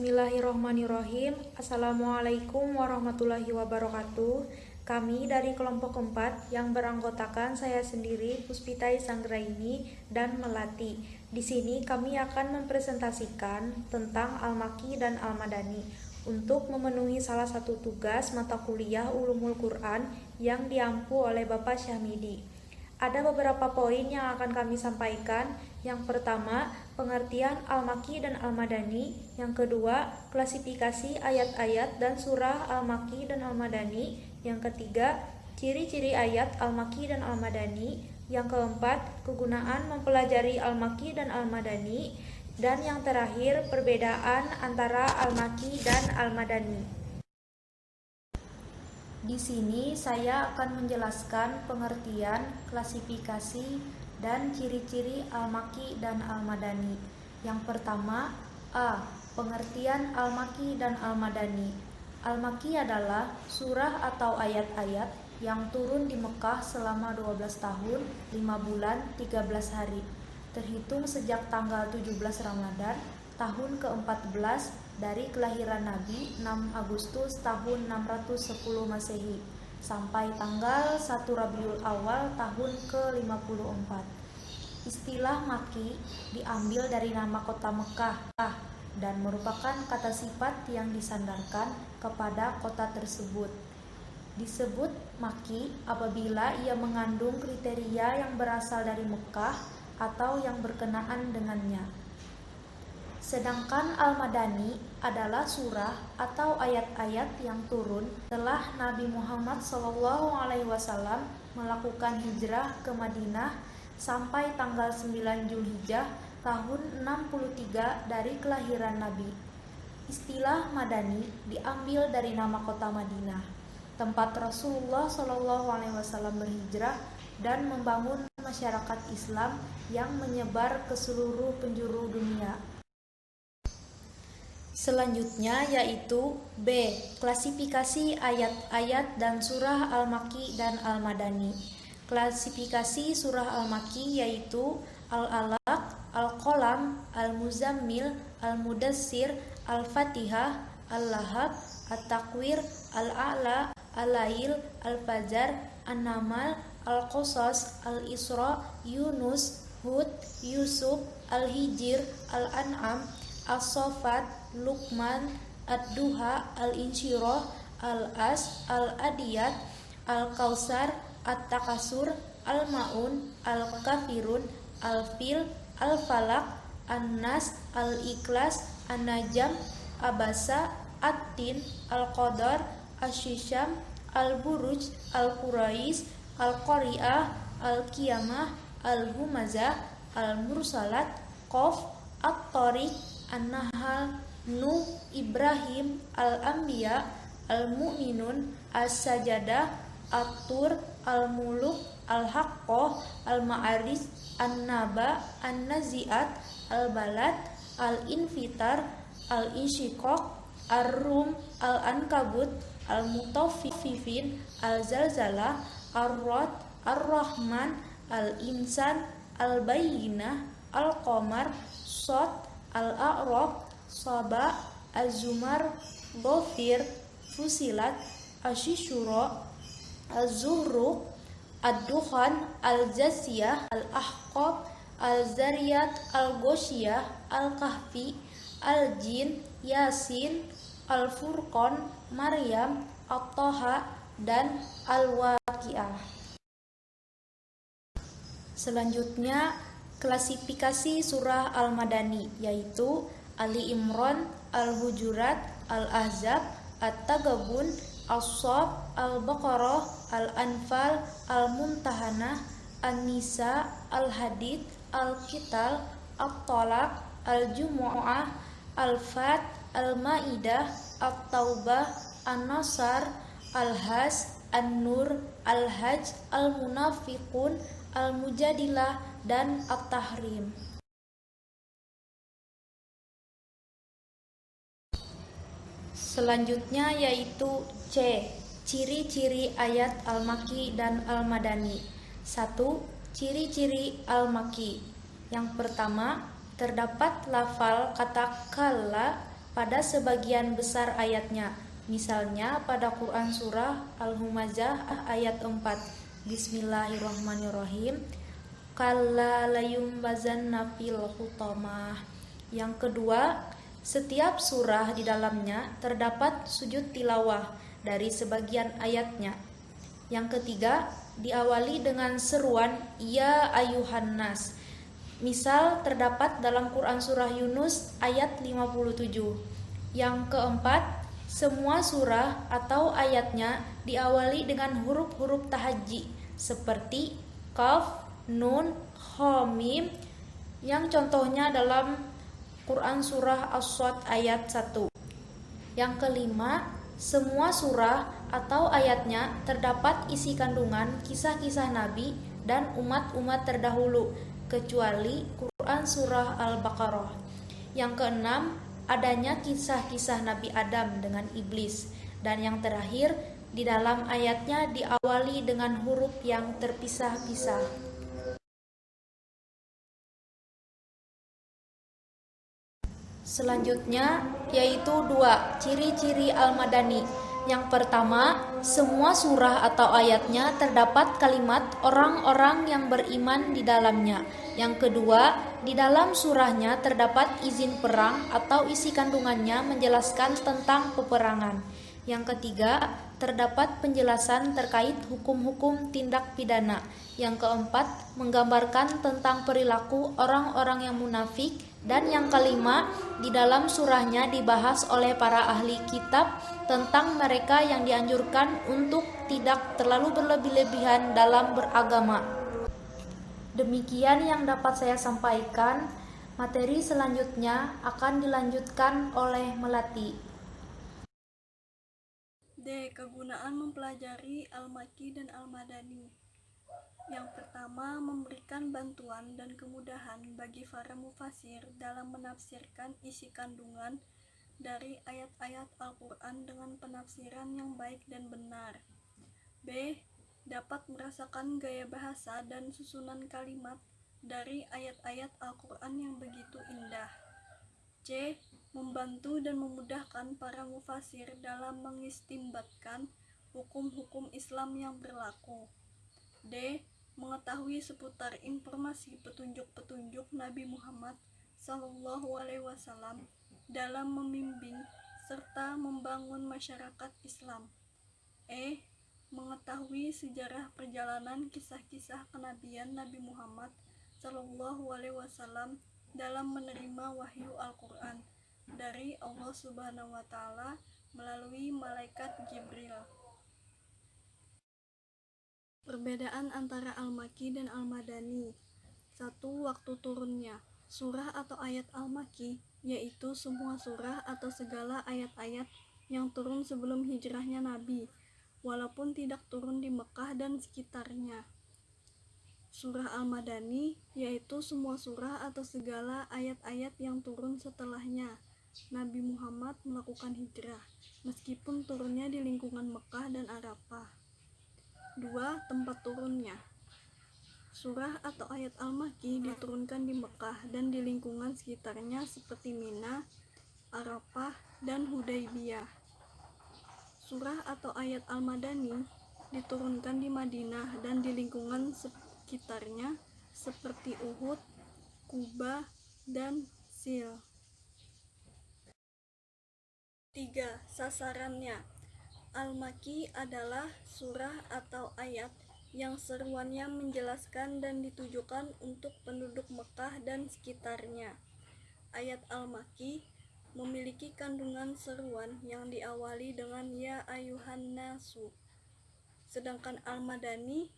Bismillahirrohmanirrohim. Assalamualaikum warahmatullahi wabarakatuh. Kami dari kelompok 4 yang beranggotakan saya sendiri, Puspita Sanggraini dan Melati. Di sini kami akan mempresentasikan tentang Al-Makki dan Al-Madani untuk memenuhi salah satu tugas mata kuliah Ulumul Quran yang diampu oleh Bapak Syahmidi. Ada beberapa poin yang akan kami sampaikan. Yang pertama, pengertian Al-Makki dan Al-Madani. Yang kedua, klasifikasi ayat-ayat dan surah Al-Makki dan Al-Madani. Yang ketiga, ciri-ciri ayat Al-Makki dan Al-Madani. Yang keempat, kegunaan mempelajari Al-Makki dan Al-Madani. Dan yang terakhir, perbedaan antara Al-Makki dan Al-Madani. Di sini saya akan menjelaskan pengertian, klasifikasi, dan ciri-ciri Al-Makki dan Al-Madani. Yang pertama, A. Pengertian Al-Makki dan Al-Madani. Al-Makki adalah surah atau ayat-ayat yang turun di Mekah selama 12 tahun, 5 bulan, 13 hari, terhitung sejak tanggal 17 Ramadan, tahun ke-14 dari kelahiran Nabi 6 Agustus tahun 610 Masehi sampai tanggal 1 Rabiul Awal tahun ke-54. Istilah Makki diambil dari nama kota Mekah dan merupakan kata sifat yang disandarkan kepada kota tersebut. Disebut Makki apabila ia mengandung kriteria yang berasal dari Mekah atau yang berkenaan dengannya. Sedangkan Al-Madani adalah surah atau ayat-ayat yang turun setelah Nabi Muhammad SAW melakukan hijrah ke Madinah sampai tanggal 9 Zulhijjah tahun 63 dari kelahiran Nabi. Istilah Madani diambil dari nama kota Madinah, tempat Rasulullah SAW berhijrah dan membangun masyarakat Islam yang menyebar ke seluruh penjuru dunia. Selanjutnya yaitu B. Klasifikasi ayat-ayat dan surah Al-Makki dan Al-Madani. Klasifikasi surah Al-Makki yaitu Al-Alaq, Al-Qalam, Al-Muzammil, Al-Mudassir, Al-Fatihah, Al-Lahab, At-Takwir, Al-A'la, Al-Lail, Al-Fajar, An-Namal, Al-Qasas, Al-Isra, Yunus, Hud, Yusuf, Al-Hijr, Al-An'am, As-Saffat, Luqman, Ad-Duha, Al-Insyirah, Al-As, Al-Adiyat, Al-Kausar, At-Takasur, Al-Ma'un, Al-Kafirun, Al-Fil, Al-Falaq, An-Nas, Al-Ikhlas, An-Najm, Abasa, At-Tin, Al-Qadar, Asy-Syam, Al-Buruj, Al-Quraish, Al-Qari'ah, Al-Qiyamah, Al-Humazah, Al-Mursalat, Qaf, At-Tariq, An-Nahl, Nuh, Ibrahim, Al-Anbiya, Al-Mu'minun, As-Sajadah, At-Tur, Al-Muluk, Al-Haqqah, Al-Ma'arij, An-Naba, An-Nazi'at, Al-Balad, Al-Infitar, Al-Insyiqaq, Ar-Rum, Al-Ankabut, Al-Mutaffifin, Al-Zalzalah, Ar-Rad, Ar-Rahman, Al-Insan, Al-Bayyinah, Al-Qamar, Shad, Al-A'raf, Saba, Az-Zumar, Ghafir, Fusilat, Asy-Syura, Az-Zuhruf, Ad-Dukhan, Al-Jasiyah, Al-Ahqaf, Al-Zariyat, Al-Ghoshiyah, Al-Kahfi, Al-Jin, Yasin, Al-Furqan, Maryam, At-Taha, dan Al-Waqiah. Selanjutnya, klasifikasi surah Al-Madani yaitu Ali Imran, Al-Hujurat, Al-Ahzab, At-Taghabun, As-Saff, Al-Baqarah, Al-Anfal, Al-Mumtahanah, An-Nisa, Al-Hadid, Al-Qital, At-Talaq, Al-Jumu'ah, Al-Fat, Al-Maidah, At-Taubah, An-Nasr, Al-Has, An-Nur, Al-Hajj, Al-Munafiqun, Al-Mujadilah, dan At-Tahrim. Selanjutnya yaitu C. Ciri-ciri ayat Al-Makki dan Al-Madani. 1. Ciri-ciri Al-Makki. Yang pertama, terdapat lafal kata kalla pada sebagian besar ayatnya. Misalnya pada Quran Surah Al-Humazah ayat 4. Bismillahirrahmanirrahim. Kalla layumbazanna fil hutamah. Yang kedua, setiap surah di dalamnya terdapat sujud tilawah dari sebagian ayatnya. Yang ketiga, diawali dengan seruan ya ayuhan nas. Misal terdapat dalam Quran Surah Yunus ayat 57. Yang keempat, semua surah atau ayatnya diawali dengan huruf-huruf tahajji seperti Qaf, Nun, Kha, Mim yang contohnya dalam Quran Surah As-Sad ayat 1. Yang kelima, semua surah atau ayatnya terdapat isi kandungan kisah-kisah Nabi dan umat-umat terdahulu kecuali Quran Surah Al-Baqarah. Yang keenam, adanya kisah-kisah Nabi Adam dengan iblis. Dan yang terakhir, di dalam ayatnya diawali dengan huruf yang terpisah-pisah. Selanjutnya yaitu 2 ciri-ciri Al-Madani. Yang pertama, semua surah atau ayatnya terdapat kalimat orang-orang yang beriman di dalamnya. Yang kedua, di dalam surahnya terdapat izin perang atau isi kandungannya menjelaskan tentang peperangan. Yang ketiga, terdapat penjelasan terkait hukum-hukum tindak pidana. Yang keempat, menggambarkan tentang perilaku orang-orang yang munafik. Dan yang kelima, di dalam surahnya dibahas oleh para ahli kitab tentang mereka yang dianjurkan untuk tidak terlalu berlebih-lebihan dalam beragama. Demikian yang dapat saya sampaikan. Materi selanjutnya akan dilanjutkan oleh Melati. D. Kegunaan mempelajari Al-Makki dan Al-Madani. Yang pertama, memberikan bantuan dan kemudahan bagi para mufasir dalam menafsirkan isi kandungan dari ayat-ayat Al-Quran dengan penafsiran yang baik dan benar. B. Dapat merasakan gaya bahasa dan susunan kalimat dari ayat-ayat Al-Quran yang begitu indah. C. Membantu dan memudahkan para mufasir dalam mengistimbatkan hukum-hukum Islam yang berlaku. D. Mengetahui seputar informasi petunjuk-petunjuk Nabi Muhammad SAW dalam membimbing serta membangun masyarakat Islam. E. Mengetahui sejarah perjalanan kisah-kisah kenabian Nabi Muhammad SAW dalam menerima wahyu Al-Quran dari Allah Subhanahu wa Ta'ala melalui malaikat Jibril. Perbedaan antara Al-Makki dan Al-Madani. 1. Waktu turunnya. Surah atau ayat Al-Makki yaitu semua surah atau segala ayat-ayat yang turun sebelum hijrahnya Nabi, walaupun tidak turun di Mekah dan sekitarnya. Surah Al-Madani yaitu semua surah atau segala ayat-ayat yang turun setelahnya Nabi Muhammad melakukan hijrah, meskipun turunnya di lingkungan Mekah dan Arafah. 2. Tempat turunnya. Surah atau ayat Al-Makki diturunkan di Mekah dan di lingkungan sekitarnya seperti Mina, Arafah, dan Hudaybiyah. Surah atau ayat Al-Madani diturunkan di Madinah dan di lingkungan sekitarnya seperti Uhud, Kuba, dan Sil. 3. Sasarannya. Al-Makki adalah surah atau ayat yang seruannya menjelaskan dan ditujukan untuk penduduk Mekah dan sekitarnya. Ayat Al-Makki memiliki kandungan seruan yang diawali dengan ya ayuhan nasu. Sedangkan Al-Madani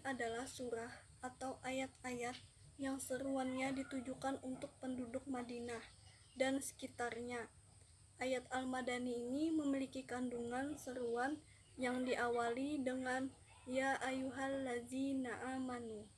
adalah surah atau ayat-ayat yang seruannya ditujukan untuk penduduk Madinah dan sekitarnya. Ayat Al-Madani ini memiliki kandungan seruan yang diawali dengan ya ayyuhallazina amanu.